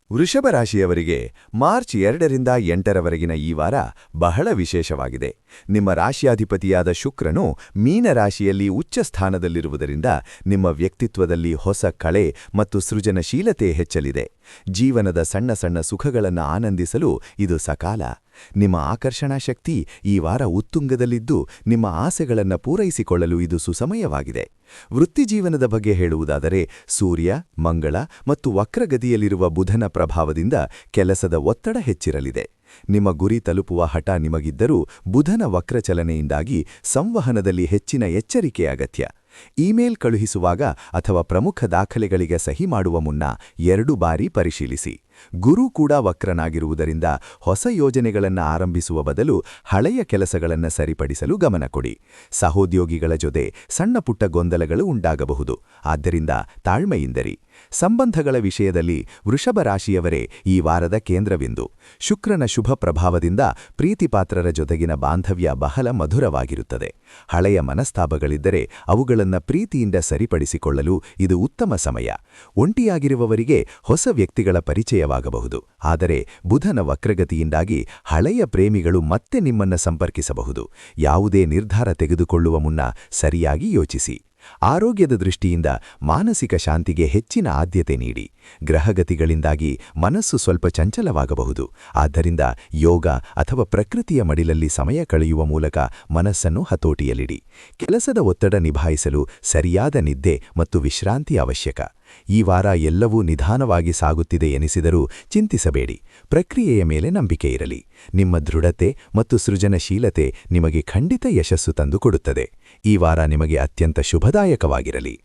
ವೃಷಭ ರಾಶಿಯವರಿಗೆ ಮಾರ್ಚ್ 2ರಿಂದ 8ರವರೆಗಿನ ಈ ವಾರ ಬಹಳ ವಿಶೇಷವಾಗಿದೆ. ನಿಮ್ಮ ರಾಶಿಯಾಧಿಪತಿಯಾದ ಶುಕ್ರನು ಮೀನ ರಾಶಿಯಲ್ಲಿ ಉಚ್ಚ ಸ್ಥಾನದಲ್ಲಿರುವುದರಿಂದ ನಿಮ್ಮ ವ್ಯಕ್ತಿತ್ವದಲ್ಲಿ ಹೊಸ ಕಳೆ ಮತ್ತು ಸೃಜನಶೀಲತೆ ಹೆಚ್ಚಲಿದೆ. ಜೀವನದ ಸಣ್ಣ ಸಣ್ಣ ಸುಖಗಳನ್ನು ಆನಂದಿಸಲು ಇದು ಸಕಾಲ. ನಿಮ್ಮ ಆಕರ್ಷಣಾ ಶಕ್ತಿ ಈ ವಾರ ಉತ್ತುಂಗದಲ್ಲಿದ್ದು ನಿಮ್ಮ ಆಸೆಗಳನ್ನು ಪೂರೈಸಿಕೊಳ್ಳಲು ಇದು ಸುಸಮಯವಾಗಿದೆ. ವೃತ್ತಿಜೀವನದ ಬಗ್ಗೆ ಹೇಳುವುದಾದರೆ ಸೂರ್ಯ, ಮಂಗಳ ಮತ್ತು ವಕ್ರಗತಿಯಲ್ಲಿರುವ ಬುಧನ ಪ್ರಭಾವದಿಂದ ಕೆಲಸದ ಒತ್ತಡ ಹೆಚ್ಚಿರಲಿದೆ. ನಿಮ್ಮ ಗುರಿ ತಲುಪುವ ಹಠ ನಿಮಗಿದ್ದರೂ ಬುಧನ ವಕ್ರಚಲನೆಯಿಂದಾಗಿ ಸಂವಹನದಲ್ಲಿ ಹೆಚ್ಚಿನ ಎಚ್ಚರಿಕೆ ಅಗತ್ಯ. ಇಮೇಲ್ ಕಳುಹಿಸುವಾಗ ಅಥವಾ ಪ್ರಮುಖ ದಾಖಲೆಗಳಿಗೆ ಸಹಿ ಮಾಡುವ ಮುನ್ನ 2 ಬಾರಿ ಪರಿಶೀಲಿಸಿ. ಗುರು ಕೂಡ ವಕ್ರನಾಗಿರುವುದರಿಂದ ಹೊಸ ಯೋಜನೆಗಳನ್ನು ಆರಂಭಿಸುವ ಬದಲು ಹಳೆಯ ಕೆಲಸಗಳನ್ನು ಸರಿಪಡಿಸಲು ಗಮನ ಕೊಡಿ. ಸಹೋದ್ಯೋಗಿಗಳ ಜೊತೆ ಸಣ್ಣ ಪುಟ್ಟ ಗೊಂದಲಗಳು ಉಂಟಾಗಬಹುದು, ಆದ್ದರಿಂದ ತಾಳ್ಮೆಯಿಂದಿರಿ. ಸಂಬಂಧಗಳ ವಿಷಯದಲ್ಲಿ ವೃಷಭ ರಾಶಿಯವರೇ ಈ ವಾರದ ಕೇಂದ್ರಬಿಂದು. ಶುಕ್ರನ ಶುಭ ಪ್ರಭಾವದಿಂದ ಪ್ರೀತಿಪಾತ್ರರ ಜೊತೆಗಿನ ಬಾಂಧವ್ಯ ಬಹಳ ಮಧುರವಾಗಿರುತ್ತದೆ. ಹಳೆಯ ಮನಸ್ತಾಪಗಳಿದ್ದರೆ ಅವುಗಳನ್ನು ಪ್ರೀತಿಯಿಂದ ಸರಿಪಡಿಸಿಕೊಳ್ಳಲು ಇದು ಉತ್ತಮ ಸಮಯ. ಒಂಟಿಯಾಗಿರುವವರಿಗೆ ಹೊಸ ವ್ಯಕ್ತಿಗಳ ಪರಿಚಯವಾಗಬಹುದು, ಆದರೆ ಬುಧನ ವಕ್ರಗತಿಯಿಂದಾಗಿ ಹಳೆಯ ಪ್ರೇಮಿಗಳು ಮತ್ತೆ ನಿಮ್ಮನ್ನು ಸಂಪರ್ಕಿಸಬಹುದು. ಯಾವುದೇ ನಿರ್ಧಾರ ತೆಗೆದುಕೊಳ್ಳುವ ಮುನ್ನ ಸರಿಯಾಗಿ ಯೋಚಿಸಿ. ಆರೋಗ್ಯದ ದೃಷ್ಟಿಯಿಂದ ಮಾನಸಿಕ ಶಾಂತಿಗೆ ಹೆಚ್ಚಿನ ಆದ್ಯತೆ ನೀಡಿ. ಗ್ರಹಗತಿಗಳಿಂದಾಗಿ ಮನಸ್ಸು ಸ್ವಲ್ಪ ಚಂಚಲವಾಗಬಹುದು, ಆದ್ದರಿಂದ ಯೋಗ ಅಥವಾ ಪ್ರಕೃತಿಯ ಮಡಿಲಲ್ಲಿ ಸಮಯ ಕಳೆಯುವ ಮೂಲಕ ಮನಸ್ಸನ್ನು ಹತೋಟಿಯಲ್ಲಿಡಿ. ಕೆಲಸದ ಒತ್ತಡ ನಿಭಾಯಿಸಲು ಸರಿಯಾದ ನಿದ್ದೆ ಮತ್ತು ವಿಶ್ರಾಂತಿ ಅವಶ್ಯಕ. ಈ ವಾರ ಎಲ್ಲವೂ ನಿಧಾನವಾಗಿ ಸಾಗುತ್ತಿದೆ ಎನಿಸಿದರೂ ಚಿಂತಿಸಬೇಡಿ. ಪ್ರಕ್ರಿಯೆಯ ಮೇಲೆ ನಂಬಿಕೆ ಇರಲಿ. ನಿಮ್ಮ ದೃಢತೆ ಮತ್ತು ಸೃಜನಶೀಲತೆ ನಿಮಗೆ ಖಂಡಿತ ಯಶಸ್ಸು ತಂದುಕೊಡುತ್ತದೆ. ಈ ವಾರ ನಿಮಗೆ ಅತ್ಯಂತ ಶುಭದಾಯಕವಾಗಿರಲಿ.